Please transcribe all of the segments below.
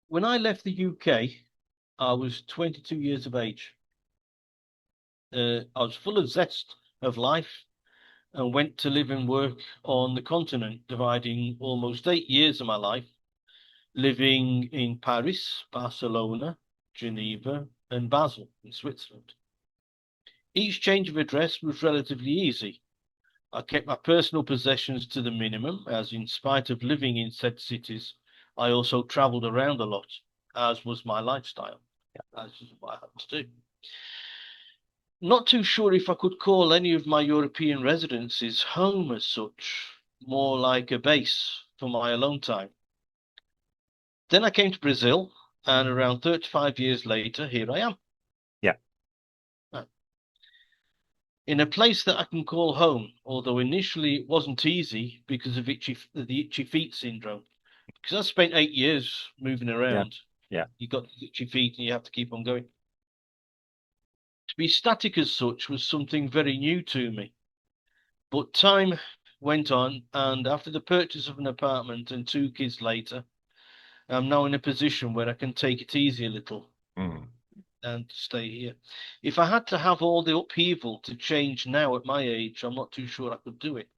When I left the UK, I was 22 years of age. I was full of zest of life and went to live and work on the continent, dividing almost 8 years of my life living in Paris, Barcelona, Geneva, and Basel in Switzerland. Each change of address was relatively easy. I kept my personal possessions to the minimum, as in spite of living in said cities, I also travelled around a lot, as was my lifestyle, as is what I had to do. Not too sure if I could call any of my European residences home as such, more like a base for my alone time. Then I came to Brazil, and around 35 years later, here I am. Yeah. In a place that I can call home, although initially it wasn't easy because of the itchy feet syndrome. Because I spent 8 years moving Yeah. around, Yeah. you got itchy feet and you have to keep on going. To be static as such was something very new to me. But time went on, and after the purchase of an apartment and 2 kids later, I'm now in a position where I can take it easy a little Mm. and stay here. If I had to have all the upheaval to change now at my age, I'm not too sure I could do it.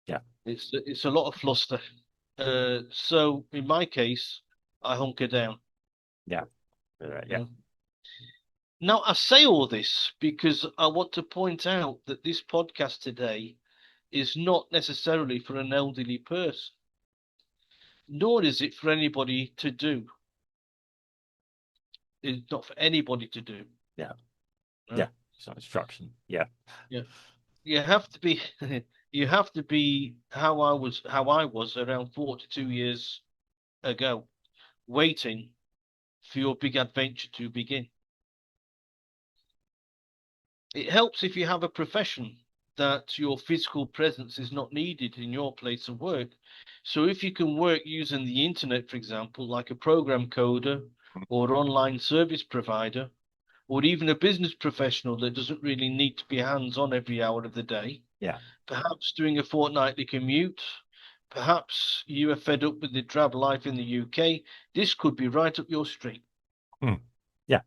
Yeah. It's a lot of fluster. So in my case, I hunker down. Yeah. Right. Yeah. Mm. Now I say all this because I want to point out that this podcast today is not necessarily for an elderly person, nor is it for anybody to do. It's not for anybody to do. Yeah. Yeah. Right? It's not instruction. Yeah. Yeah. You have to be you have to be how I was around 42 years ago, waiting for your big adventure to begin. It helps if you have a profession that your physical presence is not needed in your place of work. So if you can work using the internet, for example, like a program coder or online service provider, or even a business professional that doesn't really need to be hands-on every hour of the day, Yeah. perhaps doing a fortnightly commute, perhaps you are fed up with the drab life in the UK, this could be right up your street. Mm. Yeah.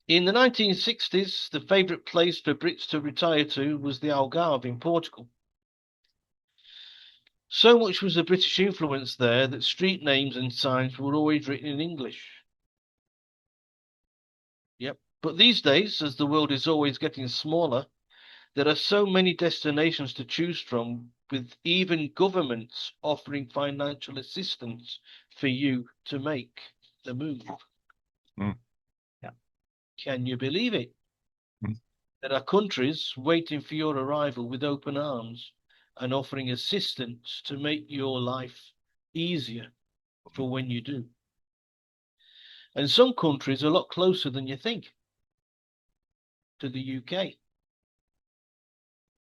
In the 1960s, the favourite place for Brits to retire to was the Algarve in Portugal. So much was the British influence there that street names and signs were always written in English. Yep. But these days, as the world is always getting smaller, there are so many destinations to choose from, with even governments offering financial assistance for you to make the move. Mm. Yeah. Can you believe it? Mm. There are countries waiting for your arrival with open arms and offering assistance to make your life easier for when you do. And some countries are a lot closer than you think to the UK.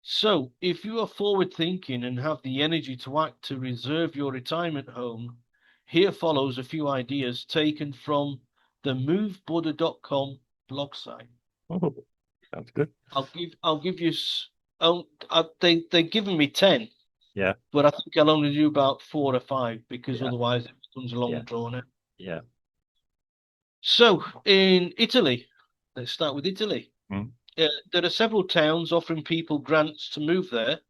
So, if you are forward thinking and have the energy to act to reserve your retirement home, here follows a few ideas taken from the movebuddha.com blog site. Oh, sounds good. I'll give you they've given me 10, Yeah. but I think I'll only do about 4 or 5 because Yeah. otherwise it becomes a long Yeah. drawn out. Yeah. So in Italy, let's start with Italy. Mm. There are several towns offering people grants to move there,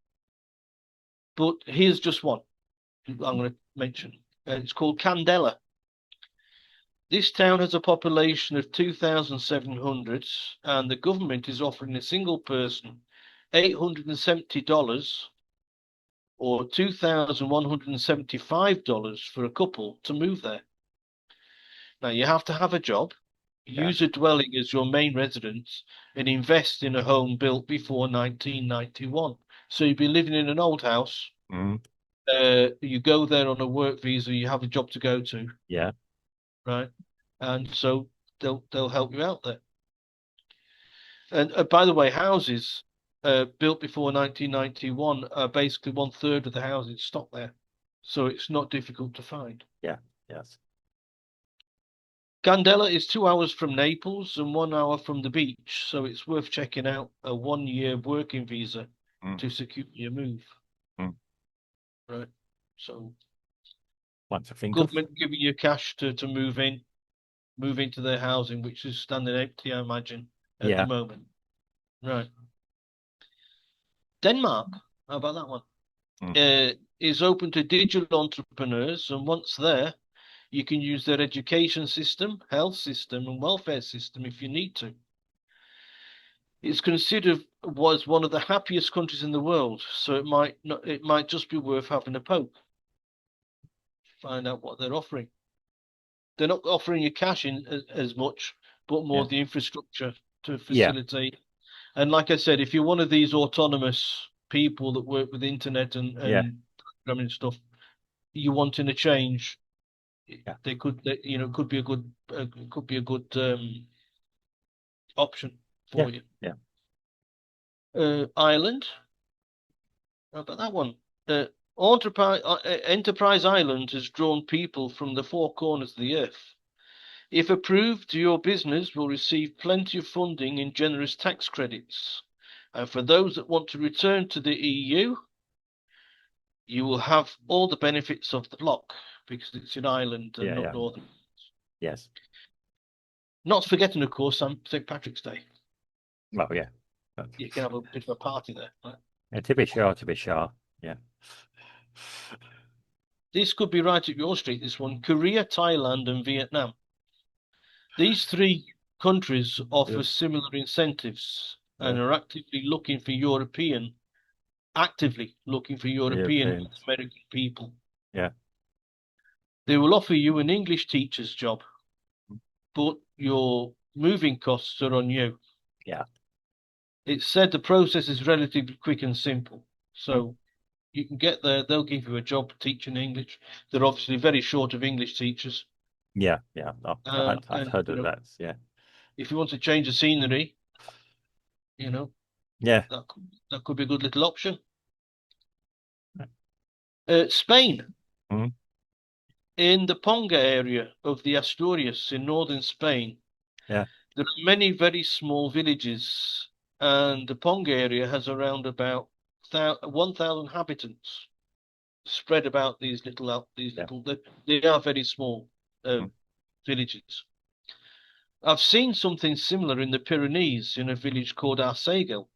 but here's just one I'm going to mention. It's called Candela. This town has a population of 2,700, and the government is offering a single person $870 or $2,175 for a couple to move there. Now, you have to have a job, Yeah. use a dwelling as your main residence, and invest in a home built before 1991. So you'd be living in an old house. Mm. You go there on a work visa, you have a job to go to, Yeah. right? And so they'll help you out there. And by the way, houses built before 1991 are basically 1/3 of the houses stock there, so it's not difficult to find. Yeah. Yes. Candela is 2 hours from Naples and 1 hour from the beach, so it's worth checking out a 1 year working visa Mm. to secure your move. Mm. Right. So One to think of. Government giving you cash to move into their housing, which is standing empty, I imagine, at Yeah. the moment. Right. Denmark, how about that one? Is open to digital entrepreneurs, and once there, you can use their education system, health system, and welfare system if you need to. It's considered was one of the happiest countries in the world, so it might just be worth having a poke. Find out what they're offering. They're not offering you cash in as much, but more the infrastructure to facilitate. And like I said, if you're one of these autonomous people that work with internet and programming stuff, you wanting a change, they could, could be a good option for you. Yeah. Ireland, how about that one? Enterprise Island has drawn people from the four corners of the earth. If approved, your business will receive plenty of funding and generous tax credits. And for those that want to return to the EU, you will have all the benefits of the bloc because it's in Ireland and not Northern. Yes. Not forgetting, of course, St. Patrick's Day. Well, yeah. You can have a bit of a party there. Right? Yeah, to be sure. Yeah. This could be right up your street, this one. Korea, Thailand, and Vietnam. These three countries offer similar incentives and are actively looking for European American people. Yeah. They will offer you an English teacher's job, but your moving costs are on you. Yeah. It's said the process is relatively quick and simple. So you can get there, they'll give you a job teaching English. They're obviously very short of English teachers. Yeah. I've heard of that. Yeah. If you want to change the scenery, that could be a good little option. Spain. In the Ponga area of the Asturias in northern Spain, there are many very small villages, and the Ponga area has around about 1,000 inhabitants spread about these little. They are very small villages. I've seen something similar in the Pyrenees in a village called Arsèguel,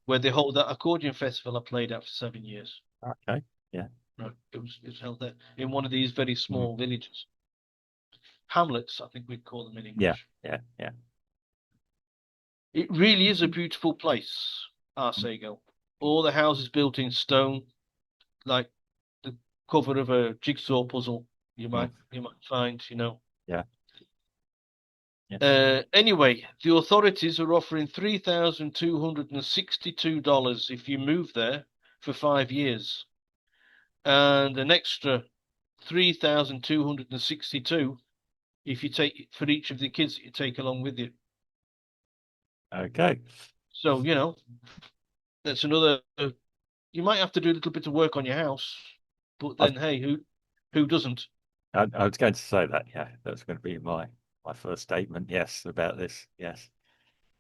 where they hold that accordion festival I played at for 7 years. Okay. Yeah. No, it was held there in one of these very small villages. Hamlets, I think we'd call them in English. Yeah. It really is a beautiful place, Arsèguel. All the houses built in stone, like the cover of a jigsaw puzzle. You might find, Yeah. Anyway, the authorities are offering $3,262 if you move there for 5 years, and an extra $3,262 if you take for each of the kids that you take along with you. Okay. So that's another. You might have to do a little bit of work on your house, but then hey, who doesn't? I was going to say that. Yeah, that's going to be my first statement. Yes, about this. Yes.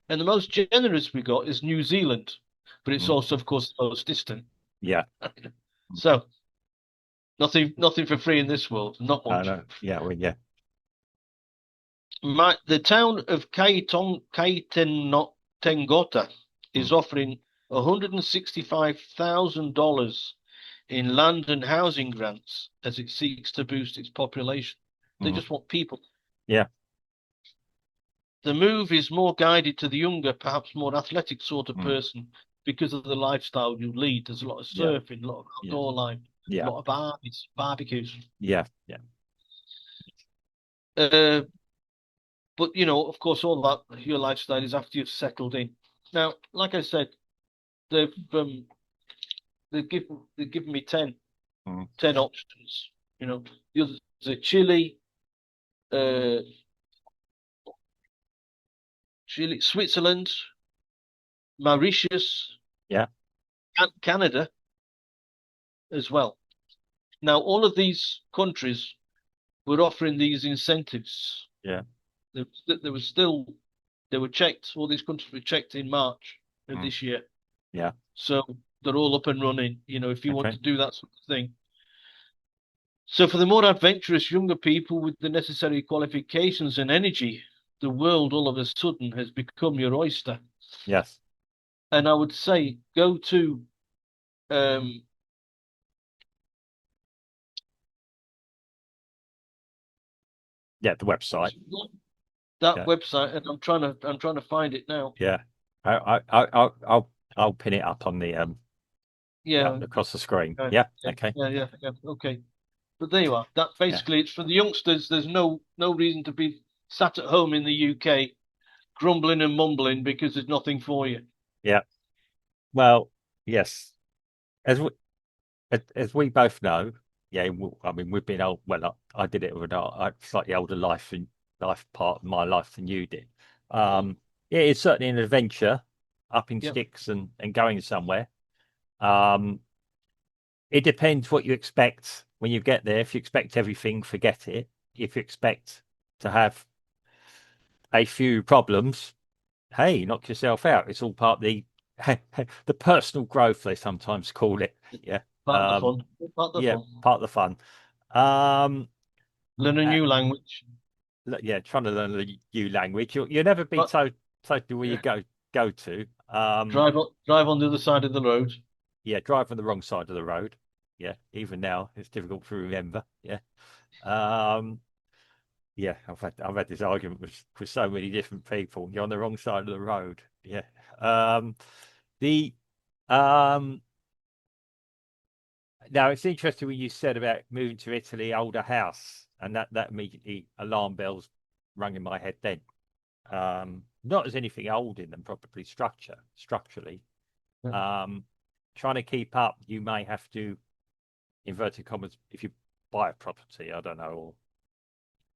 And the most generous we got is New Zealand, but it's also, of course, the most distant. Yeah. So nothing for free in this world. Not much. Yeah. Well, yeah. The town of Kaitengota is offering $165,000 in land and housing grants as it seeks to boost its population. They just want people. Yeah. The move is more guided to the younger, perhaps more athletic sort of person because of the lifestyle you lead. There's a lot of surfing, a lot of outdoor life, a lot of barbecues. Yeah. But of course, all that your lifestyle is after you've settled in. Now, like I said, they've given me 10 options. The others are Chile, Switzerland, Mauritius, and Canada as well. Now, all of these countries were offering these incentives. Yeah. They were checked. All these countries were checked in March of this year. Yeah. So they're all up and running. If you want to do that sort of thing, So for the more adventurous younger people with the necessary qualifications and energy, the world all of a sudden has become your oyster. Yes. And I would say go to um, Yeah, the website. that Yeah. website, and I'm trying to find it now. Yeah. I'll pin it up on the Yeah, across the screen. yeah, Yeah. yeah, Okay. yeah. Okay, but there you are. That Yeah. basically it's for the youngsters. There's no reason to be sat at home in the UK grumbling and mumbling because there's nothing for you. Yeah. Well, yes. As we as we both know, yeah. I mean, we've been old. Well, I did it with a slightly older life part of my life than you did. Yeah, it's certainly an adventure, up in Yep. sticks and going somewhere. Um, it depends what you expect when you get there. If you expect everything, forget it. If you expect to have a few problems, hey, knock yourself out. It's all part of the personal growth they sometimes call it. Yeah. Part of the Um, fun. Part of the yeah, fun. part of the fun. Um, Learn a uh, new language. yeah, trying to learn a new language. You'll never be But totally where you yeah, go to. drive on the other side of the road. Yeah, drive on the wrong side of the road. Yeah, even now it's difficult to remember. Yeah. Um, yeah, I've had this argument with so many different people. You're on the wrong side of the road. Yeah. The um Now it's interesting what you said about moving to Italy, older house, and that immediately alarm bells rang in my head then. Not as anything old in them, probably structurally. Yeah. Um, Trying to keep up, you may have to, inverted commas, if you buy a property, I don't know, or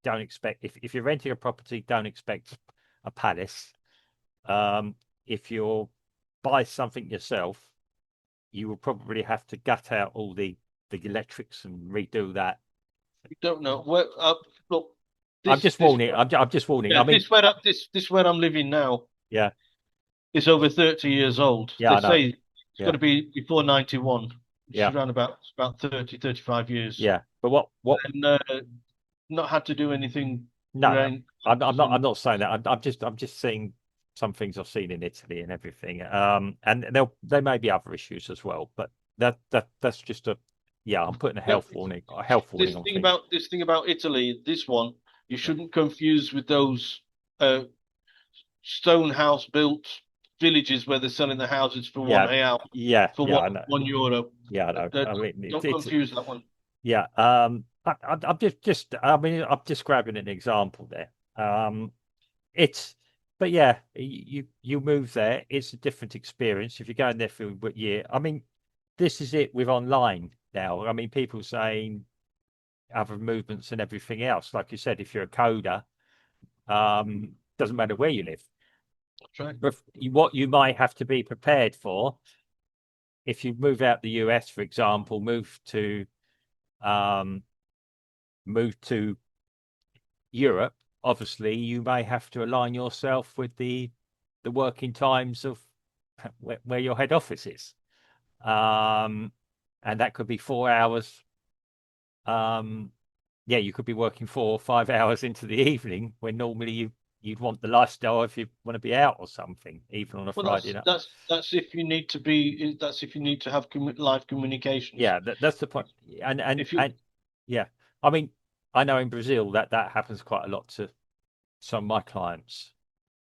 don't expect, if you're renting a property, don't expect a palace. Um, if you're buy something yourself, you will probably have to gut out all the electrics and redo that. You don't know. Well, look, I'm this just this warning. I'm just warning. yeah, I mean, this where I'm living now yeah, is over 30 years old. yeah, They I know. say it's got Yeah, to be before 91. It's yeah, around about 30, 35 years. yeah. But what? And not had to do anything No, no. around I'm not. I'm and not saying that. I'm just seeing some things I've seen in Italy and everything. And there may be other issues as well. But that's just a yeah. I'm putting no, a health warning this on thing things. about Italy, this one you Yeah, shouldn't confuse with those uh, stone house built villages where they're selling the houses for one yeah, real, for yeah. I know. €1. Yeah, I know. I mean, Don't it's confuse that one. yeah. I'm just. I mean, I'm just grabbing an example there. It's, but yeah, you move there. It's a different experience if you're going there for a year. I mean, this is it with online now. I mean, people saying other movements and everything else. Like you said, if you're a coder, doesn't matter where you live. That's right. But what you might have to be prepared for if you move out the US, for example, um, move to Europe, obviously you may have to align yourself with the working times of where your head office is. And that could be 4 hours. Um, yeah, you could be working 4 or 5 hours into the evening when normally you'd want the lifestyle if you want to be out or something, even on a Well, Friday night. that's if you need to be. That's if you need to have live communications. Yeah, that's the point. If you And yeah, I mean, I know in Brazil that happens quite a lot to some of my clients,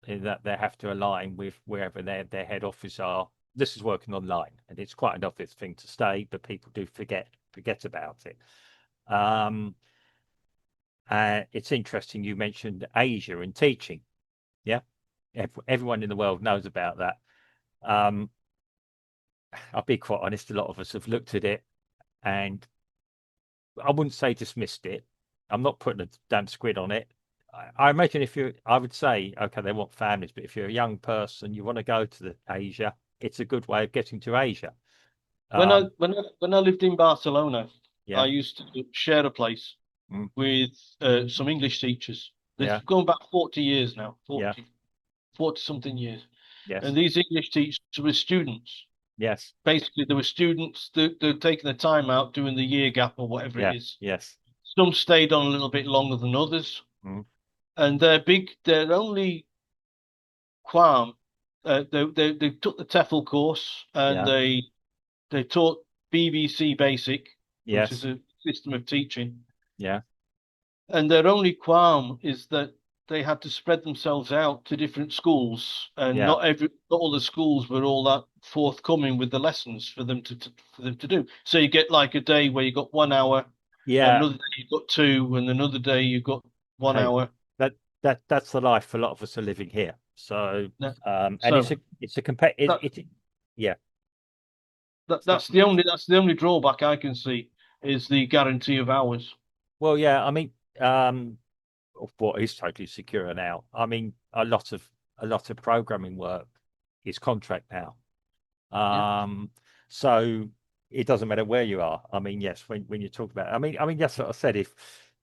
in that they have to align with wherever their head office are. This is working online, and it's quite an obvious thing to stay, but people do forget about it. Um, it's interesting you mentioned Asia and teaching. Yeah, everyone in the world knows about that. Um, I'll be quite honest. A lot of us have looked at it, and I wouldn't say dismissed it. I'm not putting a damn squid on it. I imagine I would say, okay, they want families, but if you're a young person, you want to go to Asia, it's a good way of getting to Asia. when I Um, when I lived in Barcelona, I yeah, used to share a place mm, with some English teachers. yeah, They've gone back 40 years now, yeah, 40 something years. yes, And these English teachers were students. Yes. Basically, there were students that they're taking the time out doing the year gap or whatever it Yeah. is. Yes. Some stayed on a little bit longer than others, Mm. and their only qualm, they took the TEFL course and Yeah. they taught BBC Basic, which is Yes. a system of teaching. Yeah. And their only qualm is that they had to spread themselves out to different schools, and Yeah. not all the schools were all that forthcoming with the lessons for them to do. So you get like a day where you got 1 hour, and Yeah. another day you got two, and another day you got one Hey, hour. that's the life a lot of us are living here. So, Yeah. and So it's a compet that yeah. So, that's the only drawback I can see is the guarantee of hours. well, yeah, I mean, what is totally secure now. I mean, a lot of programming work is contract now. Yeah. Um, so it doesn't matter where you are. I mean, yes, when you talk about, I mean, that's what I said. If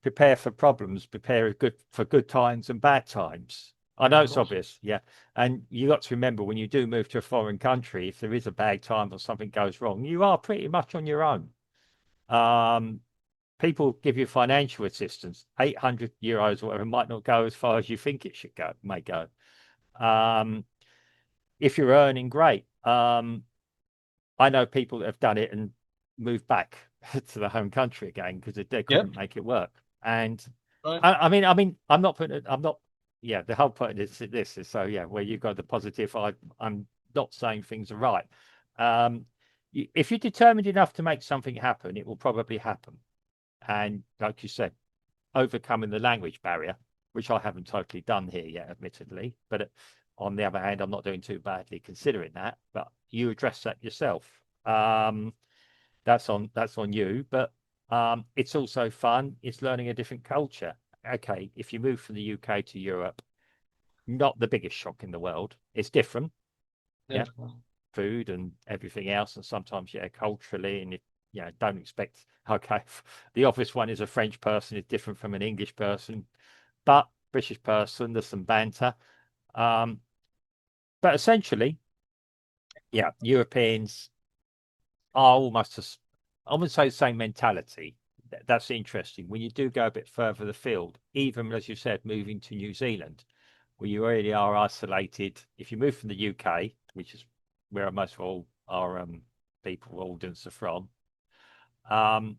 prepare for problems, prepare good for good times and bad times. I Yeah, know of it's course. obvious, yeah. And you got to remember when you do move to a foreign country, if there is a bad time or something goes wrong, you are pretty much on your own. Um, People give you financial assistance, €800 or whatever, might not go as far as you think it should go, may go. Um, if you're earning, great. I know people that have done it and moved back to the home country again because they Yeah. couldn't make it work. And Right. I mean, I'm not putting it, I'm not, yeah, the whole point is this is so, yeah, where you got the positive, I'm not saying things are right. If you're determined enough to make something happen, it will probably happen. And like you said, overcoming the language barrier, which I haven't totally done here yet, admittedly. But on the other hand, I'm not doing too badly considering that. But you address that yourself. Um, that's on you. But it's also fun. It's learning a different culture. Okay, if you move from the UK to Europe, not the biggest shock in the world. It's different. Yeah. Yeah, food and everything else, and sometimes yeah, culturally, and don't expect okay, the obvious one is a French person is different from an English person, but British person, there's some banter. Um, but essentially, yeah, Europeans are almost I wouldn't say the same mentality. That's interesting. When you do go a bit further afield, even as you said, moving to New Zealand, where you really are isolated. If you move from the UK, which is where most of all our people, audience are from, um,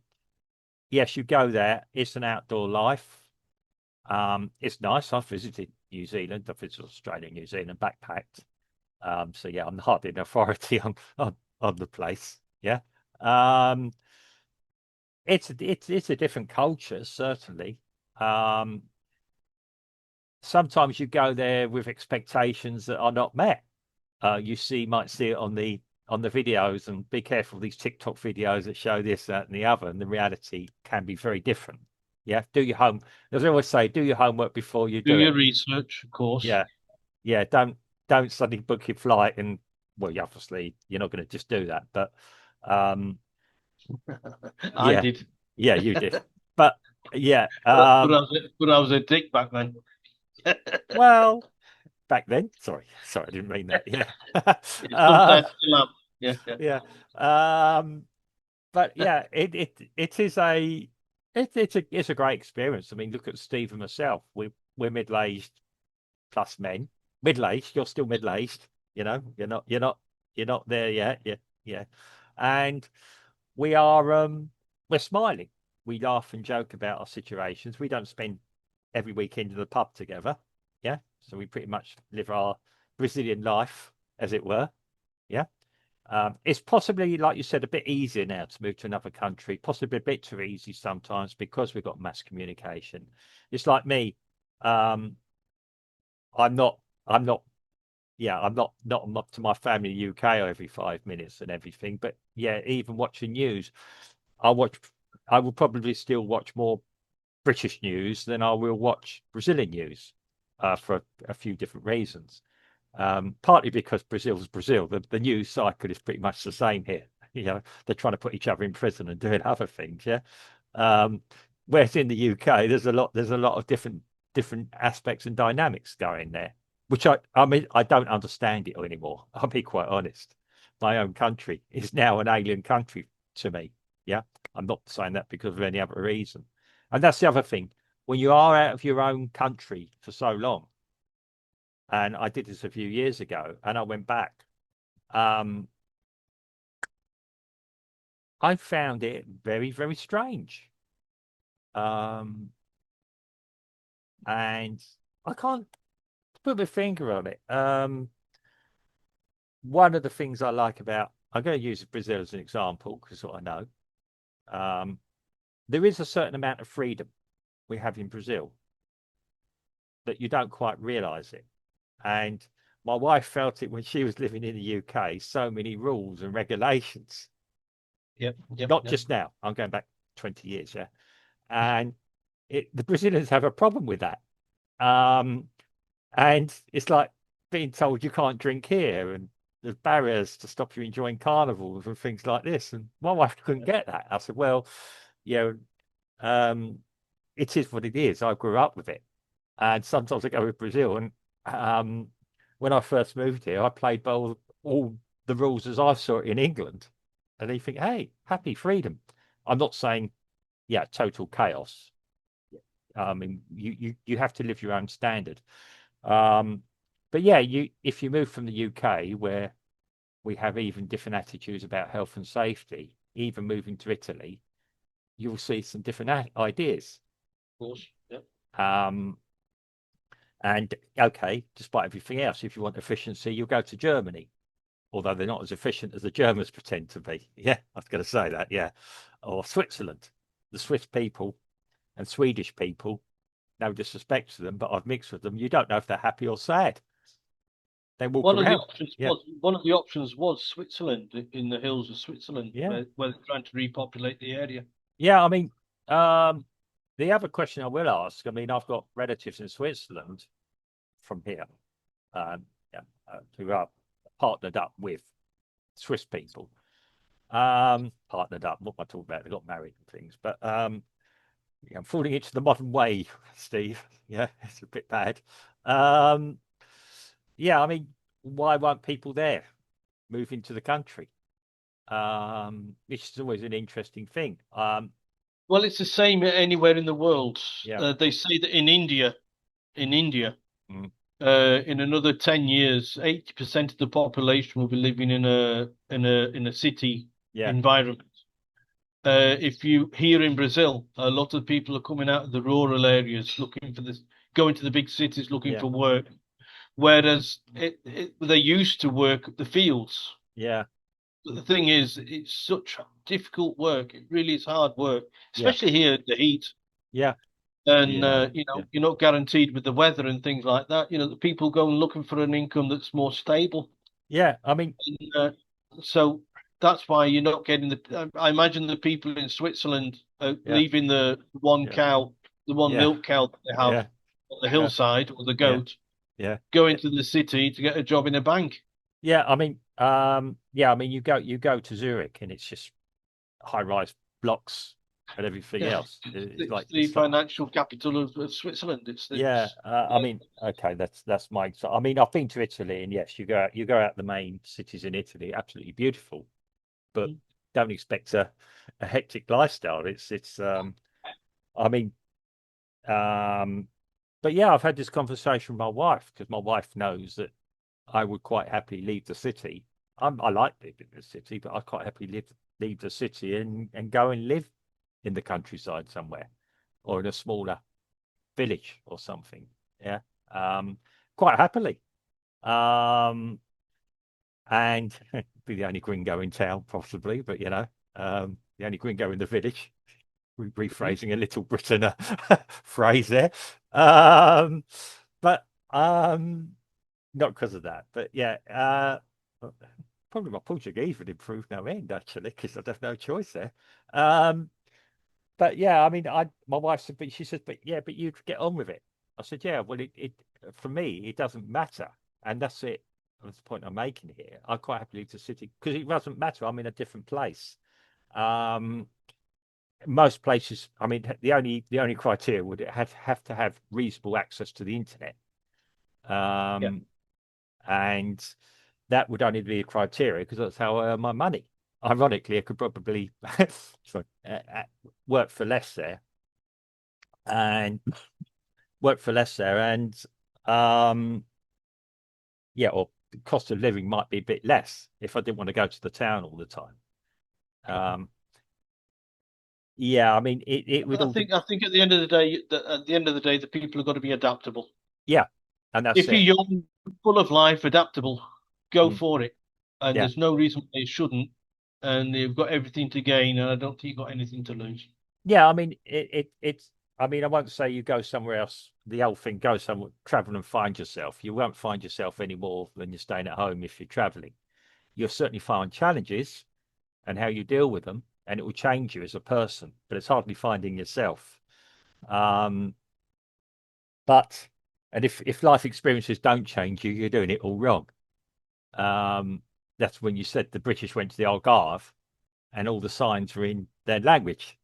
yes, you go there. It's an outdoor life. It's nice. I've visited New Zealand. I've visited Australia, New Zealand, backpacked. So yeah, I'm hardly an authority on the place. Yeah. Um, it's a different culture, certainly. Um, Sometimes you go there with expectations that are not met. Might see it on the videos, and be careful these TikTok videos that show this, that, and the other, and the reality can be very different. Yeah, do your home. As I always say, do your homework before you Do do your it. research, of course. Yeah, yeah. Don't suddenly book your flight and obviously you're not going to just do that, but um, I yeah, did, yeah, you did. But yeah, but I was a dick back then. well, back then, sorry, I didn't mean that. Yeah, Sometimes um, still am. Yeah, yeah. yeah. Um, but yeah, it is it's a great experience. I mean, look at Steve and myself. We're middle aged plus men. Middle aged. You're still middle aged. You're not there yet. Yeah, yeah. And we are we're smiling. We laugh and joke about our situations. We don't spend every weekend in the pub together. Yeah. So we pretty much live our Brazilian life, as it were. Yeah. It's possibly, like you said, a bit easier now to move to another country, possibly a bit too easy sometimes because we've got mass communication. It's like me. Um, I'm not, I'm not, yeah, not up to my family in the UK every 5 minutes and everything. But yeah, even watching news, I watch, I will probably still watch more British news than I will watch Brazilian news for a few different reasons. Partly because Brazil's Brazil, the news cycle is pretty much the same here. They're trying to put each other in prison and doing other things. Yeah. Um, Whereas in the UK, there's a lot of different aspects and dynamics going there, which I mean, I don't understand it anymore. I'll be quite honest. my own country is now an alien country to me. Yeah. I'm not saying that because of any other reason. And that's the other thing. When you are out of your own country for so long, and I did this a few years ago, and I went back, um, I found it very, very strange. Um, and I can't put my finger on it. One of the things I like about, I'm going to use Brazil as an example because what I know. Um, there is a certain amount of freedom we have in Brazil that you don't quite realize it. And my wife felt it when she was living in the UK, so many rules and regulations. Yep. Not just now, I'm going back 20 years, yeah. And the Brazilians have a problem with that. And it's like being told you can't drink here and there's barriers to stop you enjoying carnivals and things like this. And my wife couldn't get that. I said, well, you know, it is what it is. I grew up with it. And sometimes I go to Brazil and when I first moved here, I played by all the rules as I saw it in England. And you think, hey, happy freedom. I'm not saying, yeah, total chaos. I mean, you have to live your own standard. But yeah, if you move from the UK where we have even different attitudes about health and safety, even moving to Italy, you'll see some different ideas. Of course. Yep. And okay, despite everything else, if you want efficiency, you'll go to Germany, although they're not as efficient as the Germans pretend to be. Yeah, I was going to say that. Yeah, or Switzerland, the Swiss people and Swedish people. No disrespect to them, but I've mixed with them. You don't know if they're happy or sad. They walk One of the around. options Yeah, was one of the options was Switzerland, in the hills of Switzerland, yeah, where they're trying to repopulate the area. yeah. I mean, the other question I will ask. I mean, I've got relatives in Switzerland from here, yeah, who are partnered up with Swiss people. Partnered up. What am I talking about? They got married and things, but yeah, I'm falling into the modern way, Steve. Yeah, it's a bit bad. Yeah, I mean, why won't people there move into the country? Which is always an interesting thing. Well, it's the same anywhere in the world. Yeah, They say that in India, mm, in another 10 years, 80% of the population will be living in a city yeah, environment. If you here in Brazil, a lot of people are coming out of the rural areas looking for this, going to the big cities looking yeah, for work, whereas they used to work at the fields. yeah, But the thing is, it's such difficult work. It really is hard work, yeah, especially here in the heat. Yeah, And yeah, yeah, you're not guaranteed with the weather and things like that. The people go and looking for an income that's more stable. yeah. I mean, And, so that's why you're not getting the. I imagine the people in Switzerland are yeah, leaving the one yeah, cow, the one yeah, milk cow that they have yeah, on the yeah, hillside, or the yeah, goat, yeah. going to the city to get a job in a bank. Yeah, I mean, yeah, I mean, you go to Zurich and it's just high-rise blocks and everything Yeah, else. It's it's like the it's like financial capital of Switzerland. yeah. I Yeah. mean, okay, that's my. So, I mean, I've been to Italy, and yes, you go out the main cities in Italy, absolutely beautiful, but don't expect a hectic lifestyle. It's. I mean, um, but yeah, I've had this conversation with my wife because my wife knows that I would quite happily leave the city. I like living in the city, but I quite happily leave the city and go and live in the countryside somewhere or in a smaller village or something. Yeah. Um, Quite happily. Um, and be the only gringo in town, possibly, but the only gringo in the village. Rephrasing a Little Britain phrase there. Um, but not because of that. But yeah, probably my Portuguese would improve no end actually, because I'd have no choice there. Um, but yeah, I mean, my wife said, but she says, but yeah, but you'd get on with it. I said, yeah, well, it for me, it doesn't matter, and that's it. That's the point I'm making here. I quite happily leave the city because it doesn't matter. I'm in a different place. Um, Most places, I mean, the only criteria would it have to have reasonable access to the internet. Yeah. And that would only be a criteria because that's how I earn my money. Ironically, I could probably sorry, work for less there and work for less there, and yeah, or the cost of living might be a bit less if I didn't want to go to the town all the time. Um, yeah, I mean, it would I all, think I think at the end of the day, the people have got to be adaptable. yeah, and that's If you're it. young, full of life, adaptable, go Mm, for it. And yeah, there's no reason why you shouldn't. And you've got everything to gain, and I don't think you've got anything to lose. yeah. I mean, it's. I mean, I won't say you go somewhere else. The old thing, go somewhere, travel and find yourself. You won't find yourself any more than you're staying at home if you're traveling. You'll certainly find challenges and how you deal with them, and it will change you as a person. But it's hardly finding yourself. Um, but and if life experiences don't change you, you're doing it all wrong. Um, that's when you said the British went to the Algarve and all the signs were in their language.